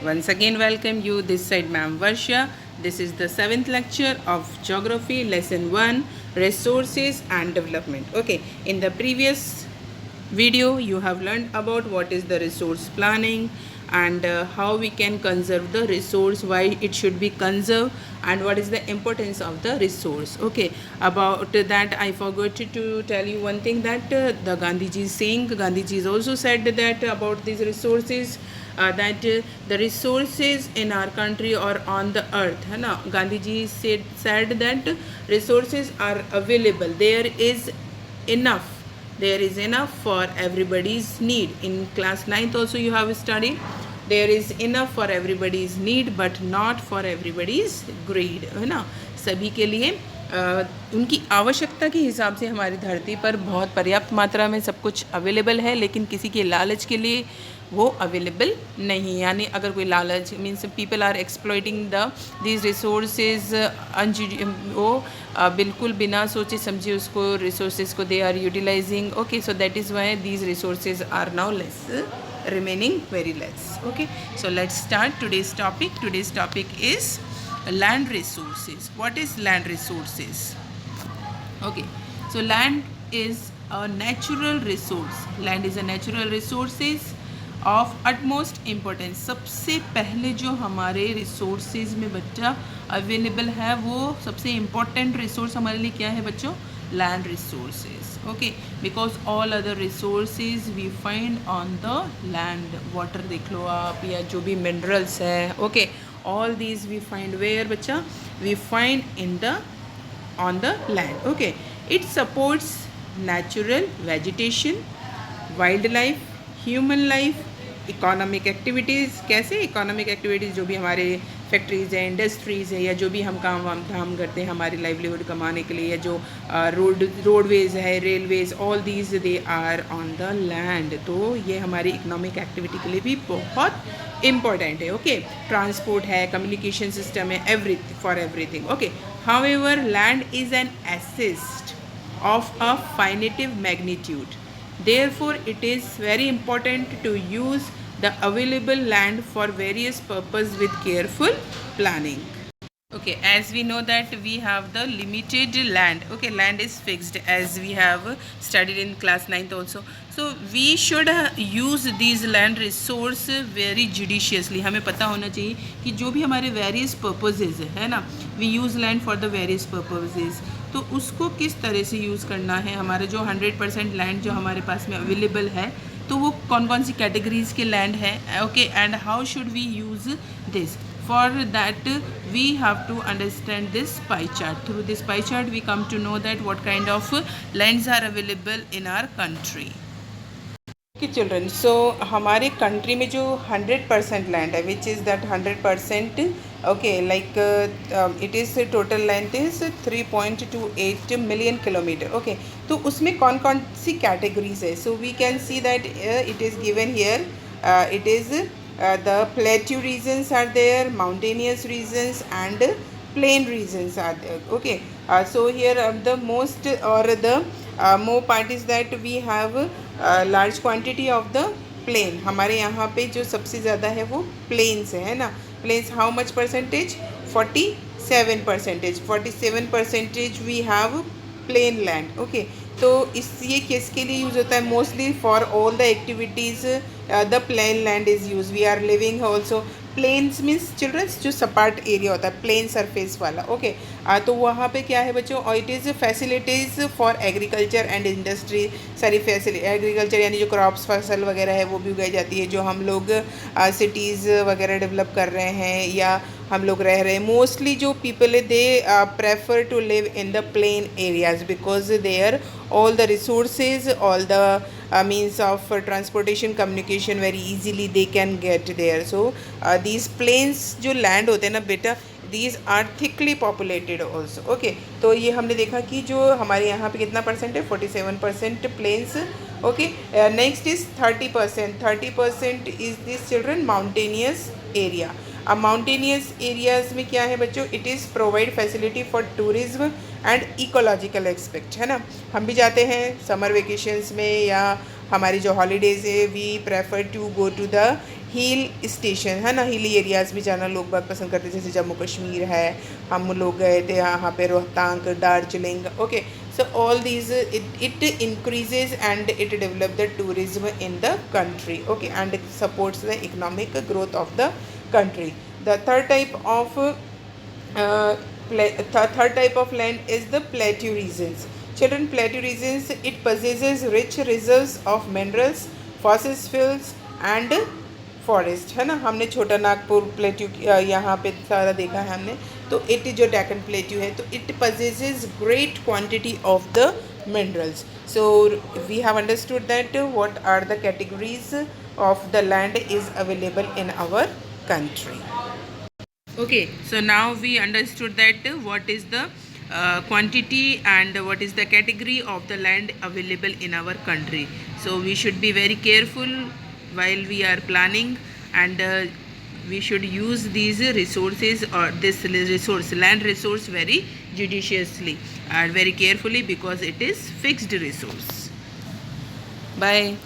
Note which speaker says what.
Speaker 1: Once again, welcome you. This side, Ma'am Varsha. This is the seventh lecture of Geography, Lesson 1 Resources and Development. Okay, in the previous video, you have learned about what is the resource planning and how we can conserve the resource, why it should be conserved, and what is the importance of the resource. Okay, about that, I forgot to tell you one thing that the Gandhiji is saying. Gandhiji has also said that about these resources. That the resources in our country or on the earth है ना Gandhi ji said that resources are available, there is enough for everybody's need. In class 9th also you have studied, there is enough for everybody's need but not for everybody's greed है ना. सभी के लिए उनकी आवश्यकता के हिसाब से हमारी धरती पर बहुत पर्याप्त मात्रा में सब कुछ अवेलेबल है, लेकिन किसी के लालच के लिए वो अवेलेबल नहीं. यानी अगर कोई लालच means people are exploiting these resources वो बिल्कुल बिना सोचे समझे उसको रिसोर्सेज को they are utilizing. Okay, so that is why these resources are now less remaining very less. Okay, so let's start today's topic. Today's topic is land resources. What is land resources? Okay, so land is a natural resource. Land is a natural resources of utmost importance. सबसे पहले जो हमारे resources में बच्चा available है वो सबसे important resource हमारे लिए क्या है बच्चों? Land resources. Okay, because all other resources we find on the land. Water देख लो आप, या जो भी minerals है. Okay, all these we find where बच्चा? We find in the on the land. Okay, it supports natural vegetation, wildlife, human life, economic activities. कैसे economic activities? जो भी हमारे फैक्ट्रीज़ हैं, इंडस्ट्रीज़ है, या जो भी हम काम वाम धाम करते हैं हमारी लाइवलीहुड कमाने के लिए, या जो रोडवेज़ है, railways, all these they are on the land. तो ये हमारी इकोनॉमिक एक्टिविटी के लिए भी बहुत इम्पॉर्टेंट है. ओके, ट्रांसपोर्ट है, कम्युनिकेशन सिस्टम है, for everything. Okay, however land is an asset of a finite magnitude. Therefore, it is very important to use the available land for various purposes with careful planning. Okay, as we know that we have the limited land. Okay, land is fixed as we have studied in class 9th also. So we should use these land resource very judiciously. हमें पता होना चाहिए कि जो भी हमारे various purposes है ना, we use land for the various purposes. तो उसको किस तरह से यूज़ करना है. हमारा जो 100% लैंड जो हमारे पास में अवेलेबल है, तो वो कौन कौन सी कैटेगरीज़ के लैंड है. Okay, and how should we use this. For that we have to understand this pie chart. Through this pie chart we come to know that what kind of lands are available in our country. Okay children, so हमारे country में जो 100% land है, which is that 100%, okay, like it is total length is 3.28 million kilometer. Okay, तो उसमें कौन कौन सी categories है. So we can see that it is given here. It is the plateau regions are there, mountainous regions and plain regions are there. Okay, so here the most or the more part is that we have large quantity of the plain. हमारे यहाँ पे जो सबसे ज़्यादा है वो plains है ना. Plains how much percentage? 47%. 47% we have plain land. Okay, तो इस ये किसके लिए यूज़ होता है? Mostly for all the activities the plain land is use. We are living also. Plains means childrens जो सपाट एरिया होता है, प्लेन सरफेस वाला. ओके, तो वहाँ पे क्या है बच्चों? और it is facilities for agriculture and industry. सारी फैसिलिटी एग्रीकल्चर यानी जो क्रॉप्स फसल वगैरह है वो भी उगाई जाती है. जो हम लोग सिटीज़ वगैरह डेवलप कर रहे हैं या हम लोग रह रहे हैं, मोस्टली जो पीपल है they prefer to live in the plain areas because there all the resources, all the means of transportation, communication very easily they can get there. So these plains जो land होते हैं ना बेटा, these are thickly populated also. Okay, तो ये हमने देखा कि जो हमारे यहाँ पे कितना परसेंट है? 47% plains. Okay, next is 30%. 30% is this children mountainous area. अब माउंटेनियस एरियाज़ में क्या है बच्चों? It is provide facility for tourism and ecological expect है ना. हम भी जाते हैं समर वेकेशंस में या हमारी जो हॉलीडेज़ है, we prefer to go to the hill station है ना, हिली एरियाज़ में जाना लोग बहुत पसंद करते हैं, जैसे जम्मू कश्मीर है, हम लोग गए थे यहाँ पे Rohtang, Darjeeling. Okay, so all these it increases and it develop the tourism in the country. Okay, and it supports the economic growth of the country. The third type of third type of land is the plateau regions. Children, plateau regions, it possesses rich reserves of minerals, fossil fuels and forest है ना. हमने छोटा Nagpur plateau यहाँ पे सारा देखा है हमने. तो इट जो डेक्कन प्लेट्यू है, तो it possesses great quantity of the minerals. So we have understood that what are the categories of the land is available in our country. Okay, so now we understood that what is the quantity and what is the category of the land available in our country. So we should be very careful while we are planning, and we should use these resources or this resource, land resource, very judiciously and very carefully, because it is fixed resource. Bye.